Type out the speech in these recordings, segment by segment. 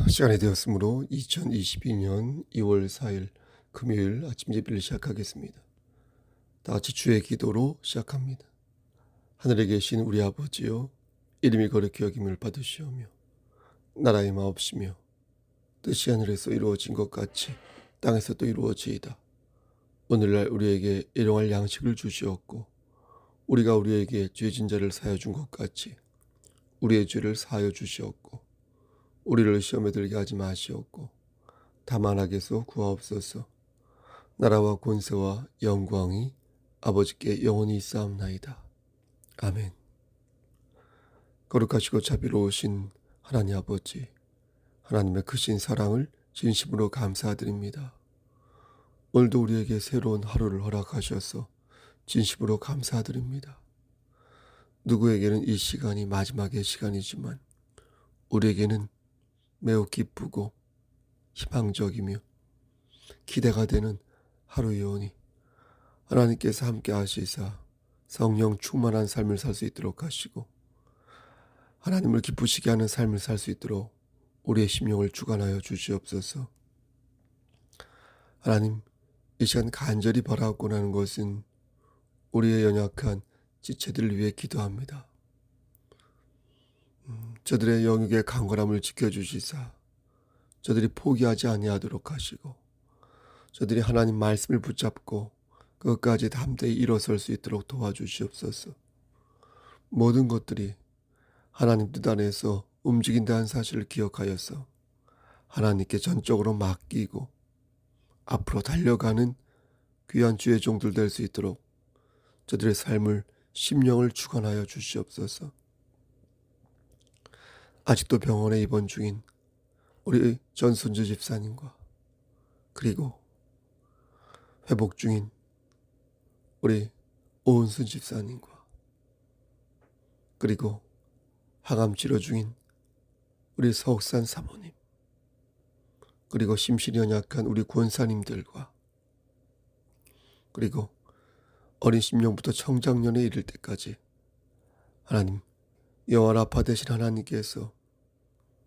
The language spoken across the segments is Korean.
시간이 되었으므로 2022년 2월 4일 금요일 아침 예배를 시작하겠습니다. 다 같이 주의 기도로 시작합니다. 하늘에 계신 우리 아버지여, 이름이 거룩히 여김을 받으시오며 나라의 마옵시며 뜻이 하늘에서 이루어진 것 같이 땅에서도 이루어지이다. 오늘날 우리에게 일용할 양식을 주시옵고 우리가 우리에게 죄진 자를 사하여 준 것 같이 우리의 죄를 사하여 주시옵고 우리를 시험에 들게 하지 마시옵고 다만 악에서 구하옵소서. 나라와 권세와 영광이 아버지께 영원히 있사옵나이다. 아멘. 거룩하시고 자비로우신 하나님 아버지, 하나님의 크신 사랑을 진심으로 감사드립니다. 오늘도 우리에게 새로운 하루를 허락하셔서 진심으로 감사드립니다. 누구에게는 이 시간이 마지막의 시간이지만 우리에게는 매우 기쁘고 희망적이며 기대가 되는 하루이오니 하나님께서 함께 하시사 성령 충만한 삶을 살 수 있도록 하시고 하나님을 기쁘시게 하는 삶을 살 수 있도록 우리의 심령을 주관하여 주시옵소서. 하나님, 이 시간 간절히 바라옵고 하는 것은 우리의 연약한 지체들을 위해 기도합니다. 저들의 영육의 강건함을 지켜주시사 저들이 포기하지 아니하도록 하시고 저들이 하나님 말씀을 붙잡고 그것까지 담대히 일어설 수 있도록 도와주시옵소서. 모든 것들이 하나님 뜻 안에서 움직인다는 사실을 기억하여서 하나님께 전적으로 맡기고 앞으로 달려가는 귀한 주의 종들 될 수 있도록 저들의 삶을 심령을 주관하여 주시옵소서. 아직도 병원에 입원 중인 우리 전순주 집사님과 그리고 회복 중인 우리 오은순 집사님과 그리고 항암 치료 중인 우리 서옥산 사모님 그리고 심신이 연약한 우리 권사님들과 그리고 어린 심령부터 청장년에 이를 때까지 하나님 여호와 라파 되신 하나님께서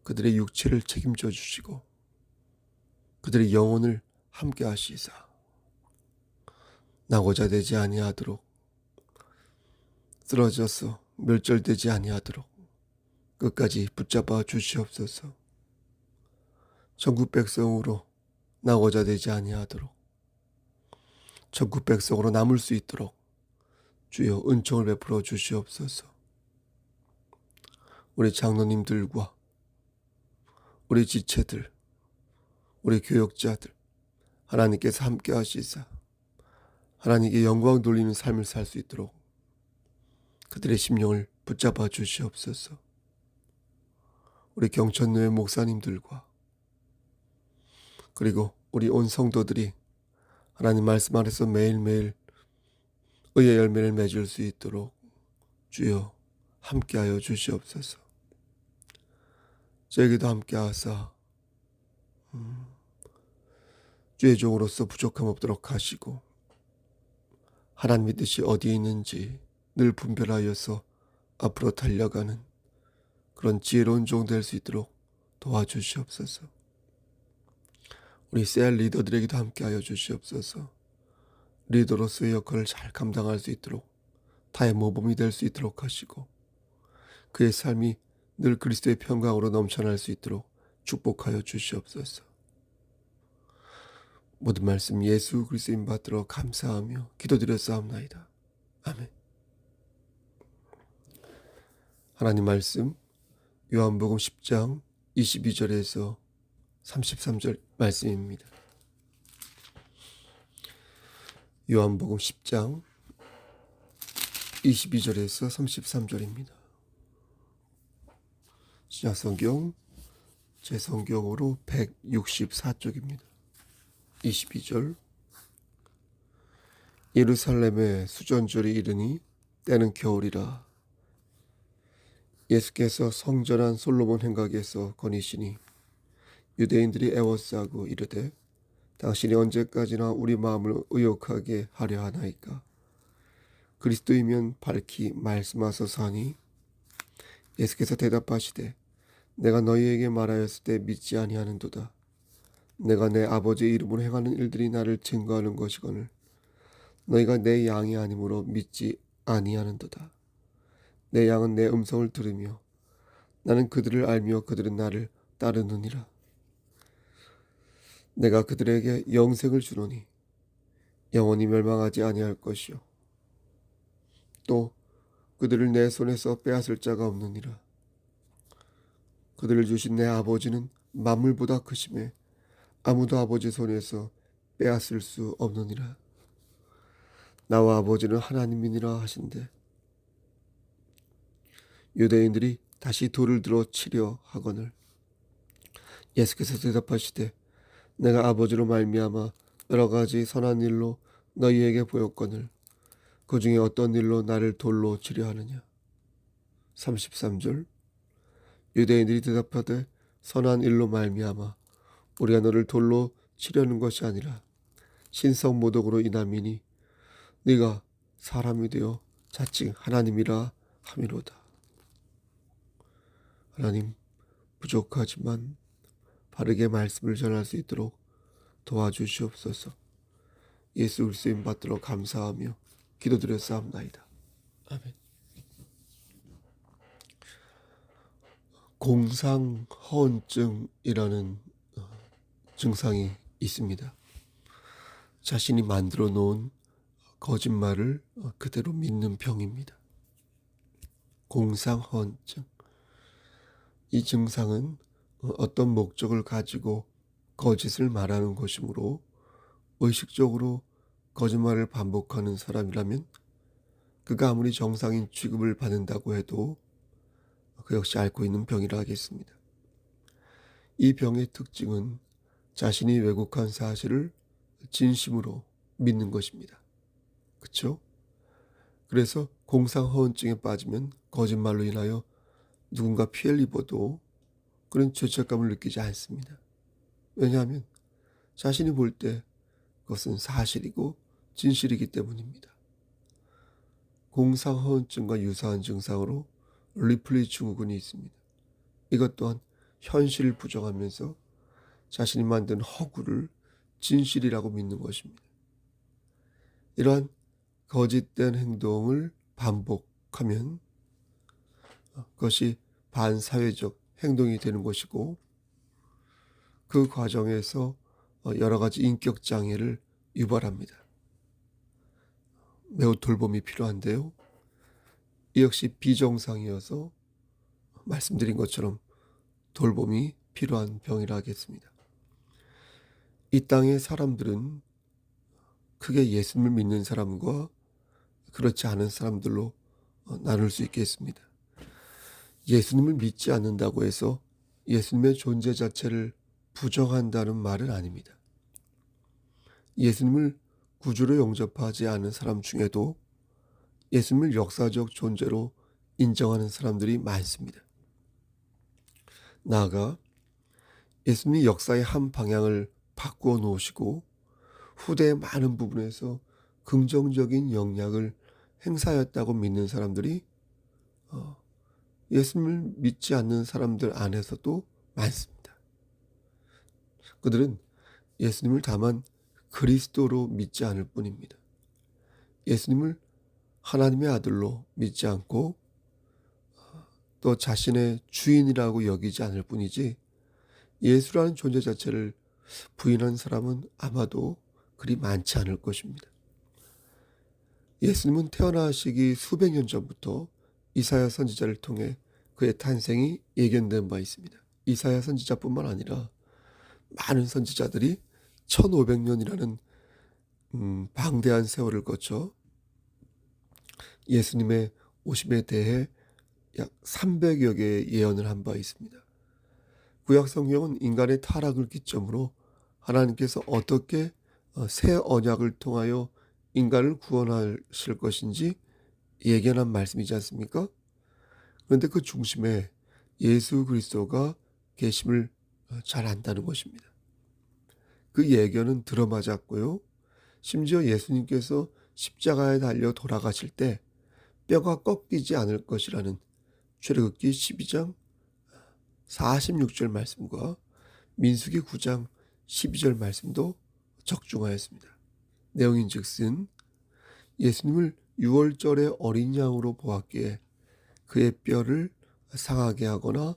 그들의 육체를 책임져 주시고 그들의 영혼을 함께 하시사 나고자 되지 아니하도록 쓰러져서 멸절되지 아니하도록 끝까지 붙잡아 주시옵소서. 전국 백성으로 나고자 되지 아니하도록 전국 백성으로 남을 수 있도록 주여 은총을 베풀어 주시옵소서. 우리 장로님들과 우리 지체들, 우리 교역자들 하나님께서 함께 하시사 하나님께 영광 돌리는 삶을 살 수 있도록 그들의 심령을 붙잡아 주시옵소서. 우리 경천교회 목사님들과 그리고 우리 온 성도들이 하나님 말씀 안에서 매일매일 의의 열매를 맺을 수 있도록 주여 함께하여 주시옵소서. 저에게도 함께하사 주의 종으로서 부족함 없도록 하시고 하나님의 뜻이 어디에 있는지 늘 분별하여서 앞으로 달려가는 그런 지혜로운 종 될 수 있도록 도와주시옵소서. 우리 셀 리더들에게도 함께하여 주시옵소서. 리더로서의 역할을 잘 감당할 수 있도록 타의 모범이 될 수 있도록 하시고 그의 삶이 늘 그리스도의 평강으로 넘쳐날 수 있도록 축복하여 주시옵소서. 모든 말씀 예수 그리스도인 받들어 감사하며 기도드렸사옵나이다. 아멘. 하나님 말씀 요한복음 10장 22절에서 33절 말씀입니다. 요한복음 10장 22절에서 33절입니다. 신약성경 제 성경으로 164쪽입니다. 22절 예루살렘에 수전절이 이르니 때는 겨울이라 예수께서 성전한 솔로몬 행각에서 거니시니 유대인들이 애워싸고 이르되 당신이 언제까지나 우리 마음을 의욕하게 하려 하나이까. 그리스도이면 밝히 말씀하소서 하니 예수께서 대답하시되 내가 너희에게 말하였을 때 믿지 아니하는도다. 내가 내 아버지의 이름으로 행하는 일들이 나를 증거하는 것이거늘 너희가 내 양이 아니므로 믿지 아니하는도다. 내 양은 내 음성을 들으며 나는 그들을 알며 그들은 나를 따르느니라. 내가 그들에게 영생을 주노니 영원히 멸망하지 아니할 것이요 또 그들을 내 손에서 빼앗을 자가 없느니라. 그들을 주신 내 아버지는 만물보다 크심에 아무도 아버지 손에서 빼앗을 수 없느니라. 나와 아버지는 하나님이니라 하신대 유대인들이 다시 돌을 들어 치려 하거늘 예수께서 대답하시되 내가 아버지로 말미암아 여러 가지 선한 일로 너희에게 보였거늘 그 중에 어떤 일로 나를 돌로 치려 하느냐. 33절 유대인들이 대답하되 선한 일로 말미암아 우리가 너를 돌로 치려는 것이 아니라 신성 모독으로 인함이니 네가 사람이 되어 자칭 하나님이라 함이로다. 하나님, 부족하지만 바르게 말씀을 전할 수 있도록 도와주시옵소서. 예수 그리스도인 받들어 감사하며 기도드렸사옵나이다. 아멘. 공상허언증이라는 증상이 있습니다. 자신이 만들어 놓은 거짓말을 그대로 믿는 병입니다. 공상허언증. 이 증상은 어떤 목적을 가지고 거짓을 말하는 것이므로 의식적으로 거짓말을 반복하는 사람이라면 그가 아무리 정상인 취급을 받는다고 해도 그 역시 앓고 있는 병이라 하겠습니다. 이 병의 특징은 자신이 왜곡한 사실을 진심으로 믿는 것입니다. 그렇죠? 그래서 공상허언증에 빠지면 거짓말로 인하여 누군가 피해를 입어도 그런 죄책감을 느끼지 않습니다. 왜냐하면 자신이 볼 때 그것은 사실이고 진실이기 때문입니다. 공상허언증과 유사한 증상으로 리플리 증후군이 있습니다. 이것 또한 현실을 부정하면서 자신이 만든 허구를 진실이라고 믿는 것입니다. 이러한 거짓된 행동을 반복하면 그것이 반사회적 행동이 되는 것이고 그 과정에서 여러 가지 인격 장애를 유발합니다. 매우 돌봄이 필요한데요. 이 역시 비정상이어서 말씀드린 것처럼 돌봄이 필요한 병이라 하겠습니다. 이 땅의 사람들은 크게 예수님을 믿는 사람과 그렇지 않은 사람들로 나눌 수 있겠습니다. 예수님을 믿지 않는다고 해서 예수님의 존재 자체를 부정한다는 말은 아닙니다. 예수님을 구주로 영접하지 않은 사람 중에도 예수님을 역사적 존재로 인정하는 사람들이 많습니다. 나아가 예수님이 역사의 한 방향을 바꾸어 놓으시고 후대의 많은 부분에서 긍정적인 영향을 행사했다고 믿는 사람들이 예수님을 믿지 않는 사람들 안에서도 많습니다. 그들은 예수님을 다만 그리스도로 믿지 않을 뿐입니다. 예수님을 하나님의 아들로 믿지 않고 또 자신의 주인이라고 여기지 않을 뿐이지 예수라는 존재 자체를 부인한 사람은 아마도 그리 많지 않을 것입니다. 예수님은 태어나시기 수백 년 전부터 이사야 선지자를 통해 그의 탄생이 예견된 바 있습니다. 이사야 선지자뿐만 아니라 많은 선지자들이 1500년이라는 방대한 세월을 거쳐 예수님의 오심에 대해 약 300여 개의 예언을 한 바 있습니다. 구약 성경은 인간의 타락을 기점으로 하나님께서 어떻게 새 언약을 통하여 인간을 구원하실 것인지 예견한 말씀이지 않습니까? 그런데 그 중심에 예수 그리스도가 계심을 잘 안다는 것입니다. 그 예견은 들어맞았고요. 심지어 예수님께서 십자가에 달려 돌아가실 때 뼈가 꺾이지 않을 것이라는 출애굽기 12장 46절 말씀과 민수기 9장 12절 말씀도 적중하였습니다. 내용인즉슨 예수님을 유월절에 어린 양으로 보았기에 그의 뼈를 상하게 하거나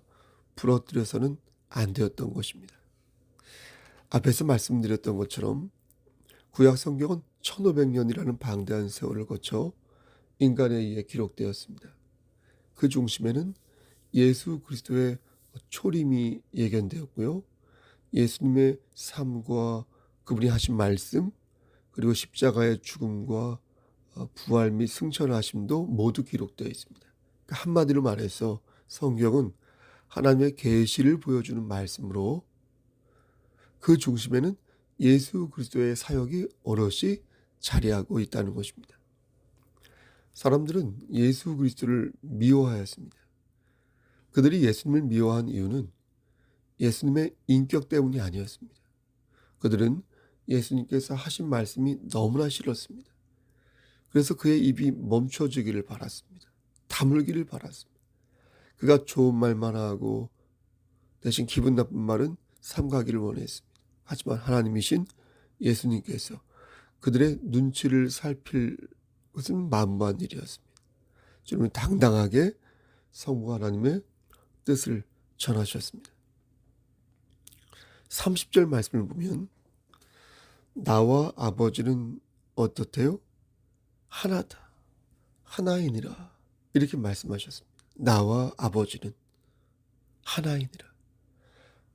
부러뜨려서는 안 되었던 것입니다. 앞에서 말씀드렸던 것처럼 구약 성경은 1500년이라는 방대한 세월을 거쳐 인간에 의해 기록되었습니다. 그 중심에는 예수 그리스도의 초림이 예견되었고요. 예수님의 삶과 그분이 하신 말씀, 그리고 십자가의 죽음과 부활 및 승천하심도 모두 기록되어 있습니다. 그러니까 한마디로 말해서 성경은 하나님의 계시를 보여주는 말씀으로 그 중심에는 예수 그리스도의 사역이 오롯이 자리하고 있다는 것입니다. 사람들은 예수 그리스도를 미워하였습니다. 그들이 예수님을 미워한 이유는 예수님의 인격 때문이 아니었습니다. 그들은 예수님께서 하신 말씀이 너무나 싫었습니다. 그래서 그의 입이 멈춰지기를 바랐습니다. 다물기를 바랐습니다. 그가 좋은 말만 하고 대신 기분 나쁜 말은 삼가기를 원했습니다. 하지만 하나님이신 예수님께서 그들의 눈치를 살필 것은 만무한 일이었습니다. 주님은 당당하게 성부 하나님의 뜻을 전하셨습니다. 30절 말씀을 보면 나와 아버지는 어떻대요? 하나다. 하나이니라. 이렇게 말씀하셨습니다. 나와 아버지는 하나이니라.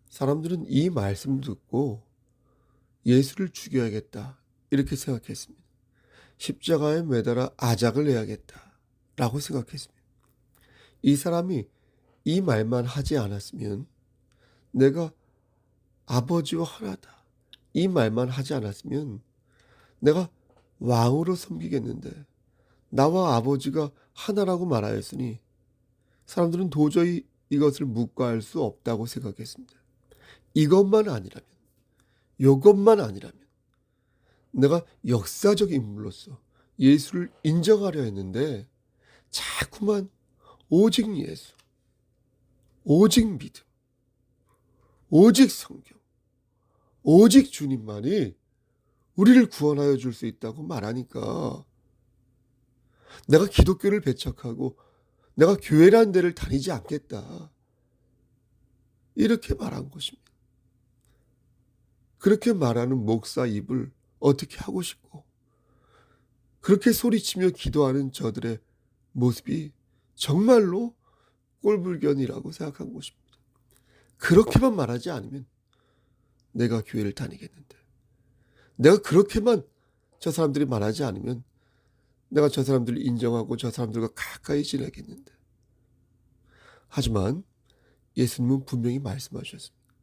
사람들은 이 말씀을 듣고 예수를 죽여야겠다 이렇게 생각했습니다. 십자가에 매달아 아작을 내야겠다 라고 생각했습니다. 이 사람이 이 말만 하지 않았으면 내가 아버지와 하나다 이 말만 하지 않았으면 내가 왕으로 섬기겠는데 나와 아버지가 하나라고 말하였으니 사람들은 도저히 이것을 묵과할 수 없다고 생각했습니다. 이것만 아니라면 내가 역사적 인물로서 예수를 인정하려 했는데 자꾸만 오직 예수, 오직 믿음, 오직 성경, 오직 주님만이 우리를 구원하여 줄 수 있다고 말하니까 내가 기독교를 배척하고 내가 교회라는 데를 다니지 않겠다 이렇게 말한 것입니다. 그렇게 말하는 목사 입을 어떻게 하고 싶고 그렇게 소리치며 기도하는 저들의 모습이 정말로 꼴불견이라고 생각한 것입니다. 그렇게만 말하지 않으면 내가 교회를 다니겠는데 내가 그렇게만 저 사람들이 말하지 않으면 내가 저 사람들을 인정하고 저 사람들과 가까이 지내겠는데 하지만 예수님은 분명히 말씀하셨습니다.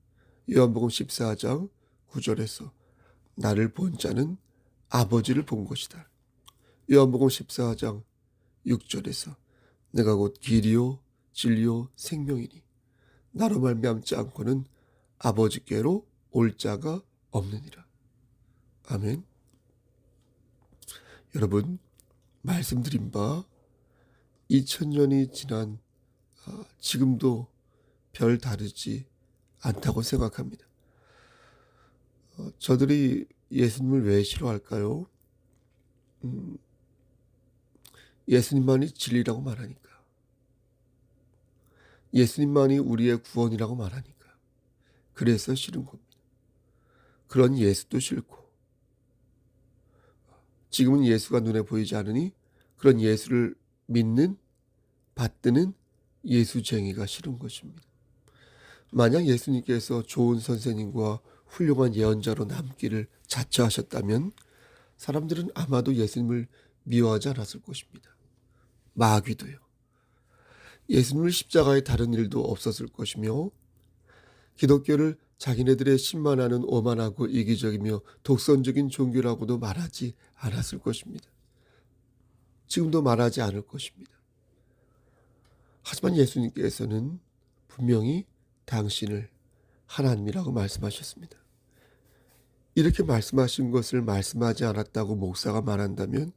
요한복음 14장 9절에서 나를 본 자는 아버지를 본 것이다. 요한복음 14장 6절에서 내가 곧 길이요 진리요 생명이니 나로 말미암지 않고는 아버지께로 올 자가 없느니라. 아멘. 여러분 말씀드린 바 2000년이 지난 지금도 별 다르지 않다고 생각합니다. 저들이 예수님을 왜 싫어할까요? 예수님만이 진리라고 말하니까. 예수님만이 우리의 구원이라고 말하니까. 그래서 싫은 겁니다. 그런 예수도 싫고 지금은 예수가 눈에 보이지 않으니 그런 예수를 믿는 받드는 예수쟁이가 싫은 것입니다. 만약 예수님께서 좋은 선생님과 훌륭한 예언자로 남기를 자처하셨다면 사람들은 아마도 예수님을 미워하지 않았을 것입니다. 마귀도요. 예수님을 십자가에 다른 일도 없었을 것이며 기독교를 자기네들의 신만하는 오만하고 이기적이며 독선적인 종교라고도 말하지 않았을 것입니다. 지금도 말하지 않을 것입니다. 하지만 예수님께서는 분명히 당신을 하나님이라고 말씀하셨습니다. 이렇게 말씀하신 것을 말씀하지 않았다고 목사가 말한다면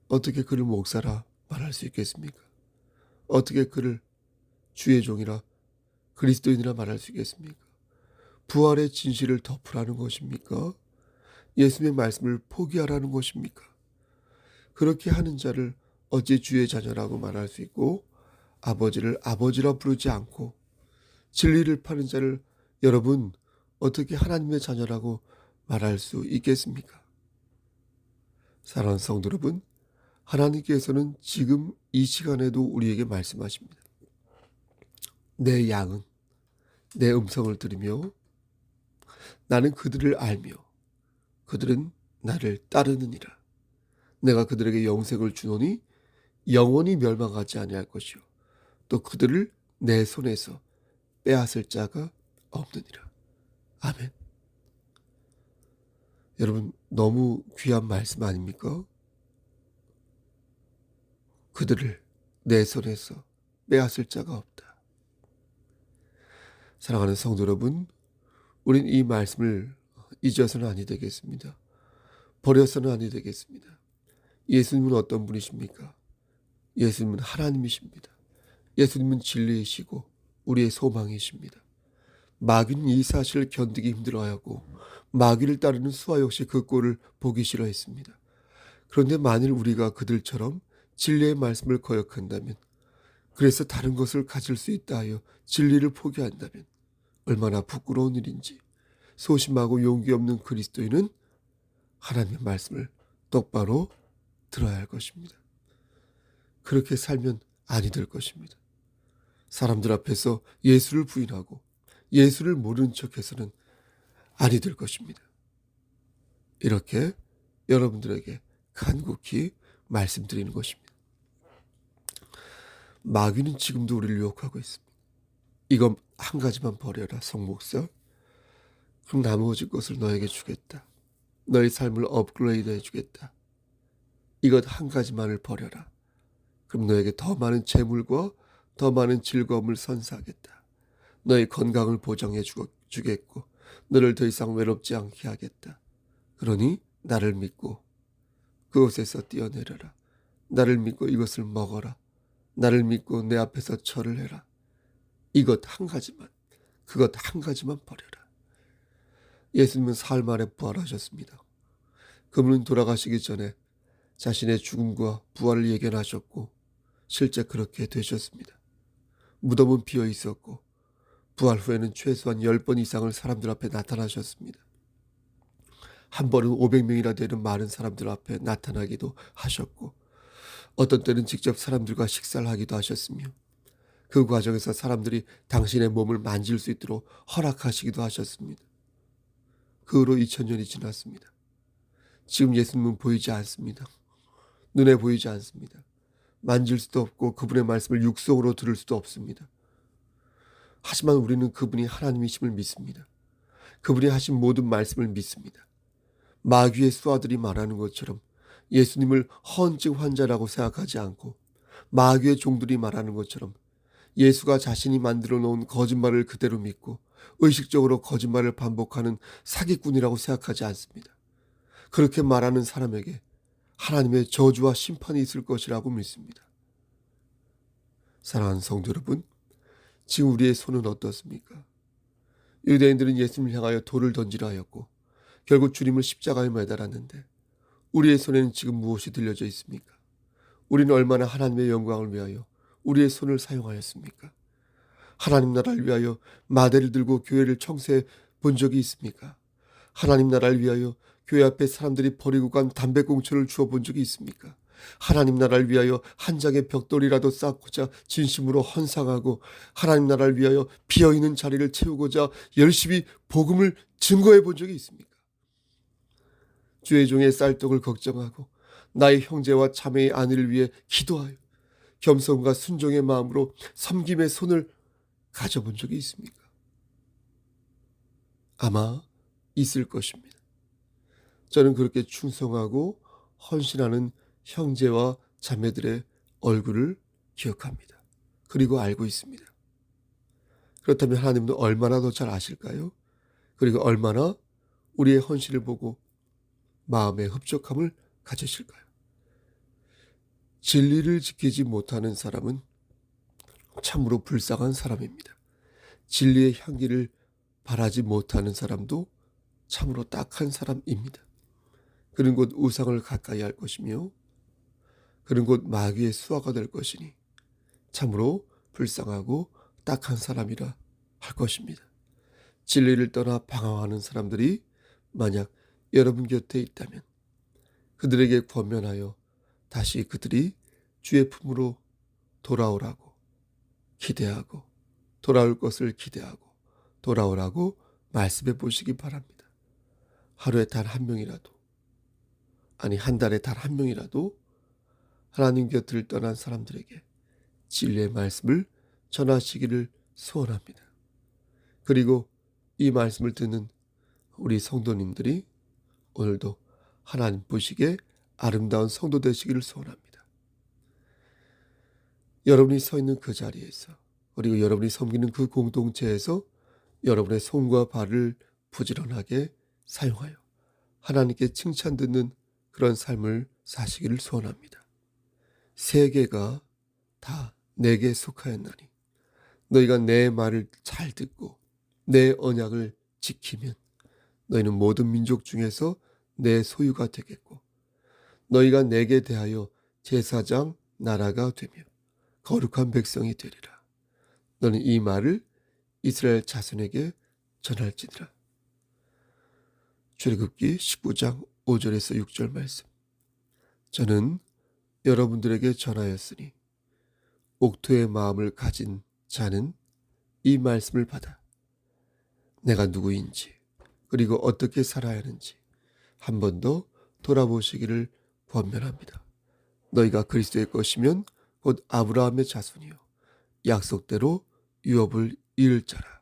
어떻게 그를 목사라 말할 수 있겠습니까? 어떻게 그를 주의 종이라 그리스도인이라 말할 수 있겠습니까? 부활의 진실을 덮으라는 것입니까? 예수님의 말씀을 포기하라는 것입니까? 그렇게 하는 자를 어찌 주의 자녀라고 말할 수 있고 아버지를 아버지라 부르지 않고 진리를 파는 자를 여러분 어떻게 하나님의 자녀라고 말할 수 있겠습니까? 사랑하는 성도 여러분, 하나님께서는 지금 이 시간에도 우리에게 말씀하십니다. 내 양은 내 음성을 들으며 나는 그들을 알며 그들은 나를 따르느니라. 내가 그들에게 영생을 주노니 영원히 멸망하지 아니할 것이요 또 그들을 내 손에서 빼앗을 자가 없느니라. 아멘. 여러분 너무 귀한 말씀 아닙니까? 그들을 내 손에서 빼앗을 자가 없다. 사랑하는 성도 여러분, 우린 이 말씀을 잊어서는 아니 되겠습니다. 버려서는 아니 되겠습니다. 예수님은 어떤 분이십니까? 예수님은 하나님이십니다. 예수님은 진리이시고 우리의 소망이십니다. 마귀는 이 사실을 견디기 힘들어하고 마귀를 따르는 수아 역시 그 꼴을 보기 싫어했습니다. 그런데 만일 우리가 그들처럼 진리의 말씀을 거역한다면, 그래서 다른 것을 가질 수 있다 하여 진리를 포기한다면 얼마나 부끄러운 일인지, 소심하고 용기 없는 그리스도인은 하나님의 말씀을 똑바로 들어야 할 것입니다. 그렇게 살면 아니 될 것입니다. 사람들 앞에서 예수를 부인하고 예수를 모르는 척해서는 아니 될 것입니다. 이렇게 여러분들에게 간곡히 말씀드리는 것입니다. 마귀는 지금도 우리를 유혹하고 있습니다. 이거 한 가지만 버려라 성목사. 그럼 나머지 것을 너에게 주겠다. 너의 삶을 업그레이드 해주겠다. 이것 한 가지만을 버려라. 그럼 너에게 더 많은 재물과 더 많은 즐거움을 선사하겠다. 너의 건강을 보장해 주겠고 너를 더 이상 외롭지 않게 하겠다. 그러니 나를 믿고 그곳에서 뛰어내려라. 나를 믿고 이것을 먹어라. 나를 믿고 내 앞에서 절을 해라. 이것 한 가지만, 그것 한 가지만 버려라. 예수님은 사흘 만에 부활하셨습니다. 그분은 돌아가시기 전에 자신의 죽음과 부활을 예견하셨고 실제 그렇게 되셨습니다. 무덤은 비어 있었고 부활 후에는 최소한 10번 이상을 사람들 앞에 나타나셨습니다. 한 번은 500명이나 되는 많은 사람들 앞에 나타나기도 하셨고 어떤 때는 직접 사람들과 식사를 하기도 하셨으며 그 과정에서 사람들이 당신의 몸을 만질 수 있도록 허락하시기도 하셨습니다. 그 후로 2000년이 지났습니다. 지금 예수님은 보이지 않습니다. 눈에 보이지 않습니다. 만질 수도 없고 그분의 말씀을 육성으로 들을 수도 없습니다. 하지만 우리는 그분이 하나님이심을 믿습니다. 그분이 하신 모든 말씀을 믿습니다. 마귀의 수하들이 말하는 것처럼 예수님을 허언증 환자라고 생각하지 않고 마귀의 종들이 말하는 것처럼 예수가 자신이 만들어 놓은 거짓말을 그대로 믿고 의식적으로 거짓말을 반복하는 사기꾼이라고 생각하지 않습니다. 그렇게 말하는 사람에게 하나님의 저주와 심판이 있을 것이라고 믿습니다. 사랑하는 성도 여러분, 지금 우리의 손은 어떻습니까? 유대인들은 예수님을 향하여 돌을 던지라 하였고 결국 주님을 십자가에 매달았는데 우리의 손에는 지금 무엇이 들려져 있습니까? 우리는 얼마나 하나님의 영광을 위하여 우리의 손을 사용하였습니까? 하나님 나라를 위하여 마대를 들고 교회를 청소해 본 적이 있습니까? 하나님 나라를 위하여 교회 앞에 사람들이 버리고 간 담배꽁초를 주워 본 적이 있습니까? 하나님 나라를 위하여 한 장의 벽돌이라도 쌓고자 진심으로 헌상하고 하나님 나라를 위하여 비어있는 자리를 채우고자 열심히 복음을 증거해 본 적이 있습니까? 주의 종의 쌀떡을 걱정하고 나의 형제와 자매의 안위를 위해 기도하여 겸손과 순종의 마음으로 섬김의 손을 가져본 적이 있습니까? 아마 있을 것입니다. 저는 그렇게 충성하고 헌신하는 형제와 자매들의 얼굴을 기억합니다. 그리고 알고 있습니다. 그렇다면 하나님도 얼마나 더 잘 아실까요? 그리고 얼마나 우리의 헌신을 보고 마음의 흡족함을 가지실까요? 진리를 지키지 못하는 사람은 참으로 불쌍한 사람입니다. 진리의 향기를 바라지 못하는 사람도 참으로 딱한 사람입니다. 그는 곧 우상을 가까이 할 것이며 그는 곧 마귀의 수하가 될 것이니 참으로 불쌍하고 딱한 사람이라 할 것입니다. 진리를 떠나 방황하는 사람들이 만약 여러분 곁에 있다면 그들에게 권면하여 다시 그들이 주의 품으로 돌아오라고 기대하고 돌아올 것을 기대하고 돌아오라고 말씀해 보시기 바랍니다. 하루에 단 한 명이라도, 아니 한 달에 단 한 명이라도 하나님 곁을 떠난 사람들에게 진리의 말씀을 전하시기를 소원합니다. 그리고 이 말씀을 듣는 우리 성도님들이 오늘도 하나님 보시기에 아름다운 성도 되시기를 소원합니다. 여러분이 서 있는 그 자리에서, 그리고 여러분이 섬기는 그 공동체에서 여러분의 손과 발을 부지런하게 사용하여 하나님께 칭찬 듣는 그런 삶을 사시기를 소원합니다. 세계가 다 내게 속하였나니 너희가 내 말을 잘 듣고 내 언약을 지키면 너희는 모든 민족 중에서 내 소유가 되겠고 너희가 내게 대하여 제사장 나라가 되며 거룩한 백성이 되리라. 너는 이 말을 이스라엘 자손에게 전할지니라. 출애굽기 19장 5절에서 6절 말씀. 저는 여러분들에게 전하였으니 옥토의 마음을 가진 자는 이 말씀을 받아 내가 누구인지 그리고 어떻게 살아야 하는지 한 번 더 돌아보시기를 권면합니다. 너희가 그리스도의 것이면 곧 아브라함의 자손이요 약속대로 유업을 이을 자라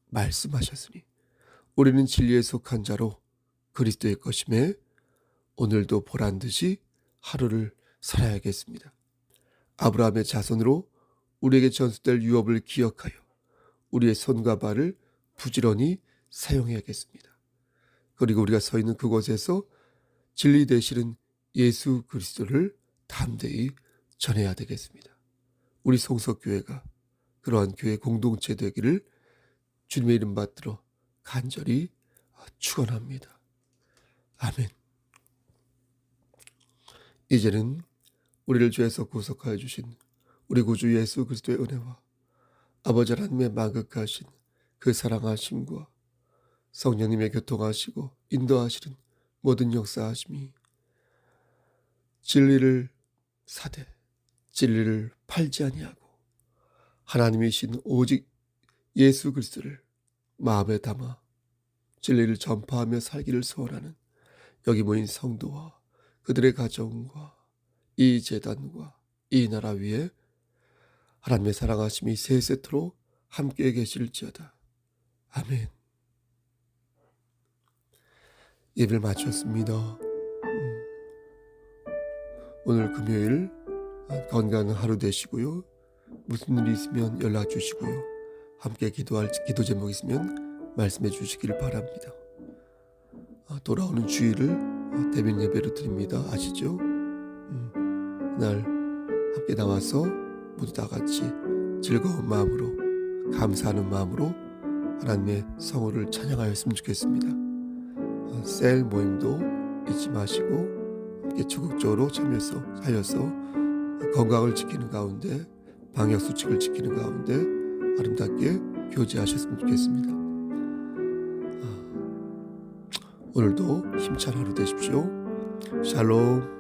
말씀하셨으니 우리는 진리에 속한 자로 그리스도의 것임에 오늘도 보란듯이 하루를 살아야겠습니다. 아브라함의 자손으로 우리에게 전수될 유업을 기억하여 우리의 손과 발을 부지런히 사용해야겠습니다. 그리고 우리가 서 있는 그곳에서 진리 되시는 예수 그리스도를 담대히 전해야 되겠습니다. 우리 송석교회가 그러한 교회 공동체 되기를 주님의 이름 받들어 간절히 축원합니다. 아멘. 이제는 우리를 죄에서 구속하여 주신 우리 구주 예수 그리스도의 은혜와 아버지 하나님의 만극하신 그 사랑하심과 성령님의 교통하시고 인도하시는 모든 역사하심이 진리를 사되 진리를 팔지 아니하고 하나님이신 오직 예수 그리스도를 마음에 담아 진리를 전파하며 살기를 소원하는 여기 모인 성도와 그들의 가정과 이 제단과 이 나라 위에 하나님의 사랑하심이 세세토록 함께 계실지어다. 아멘. 예배를 마쳤습니다. 오늘 금요일 건강한 하루 되시고요. 무슨 일이 있으면 연락 주시고요. 함께 기도할 기도 제목 있으면 말씀해 주시길 바랍니다. 돌아오는 주일을 대면 예배로 드립니다. 아시죠? 그날 함께 나와서 모두 다 같이 즐거운 마음으로 감사하는 마음으로 하나님의 성호를 찬양하였으면 좋겠습니다. 셀 모임도 잊지 마시고 함께 적극적으로 참여해서 건강을 지키는 가운데 방역수칙을 지키는 가운데 아름답게 교제하셨으면 좋겠습니다. 오늘도 힘찬 하루 되십시오. 샬롬.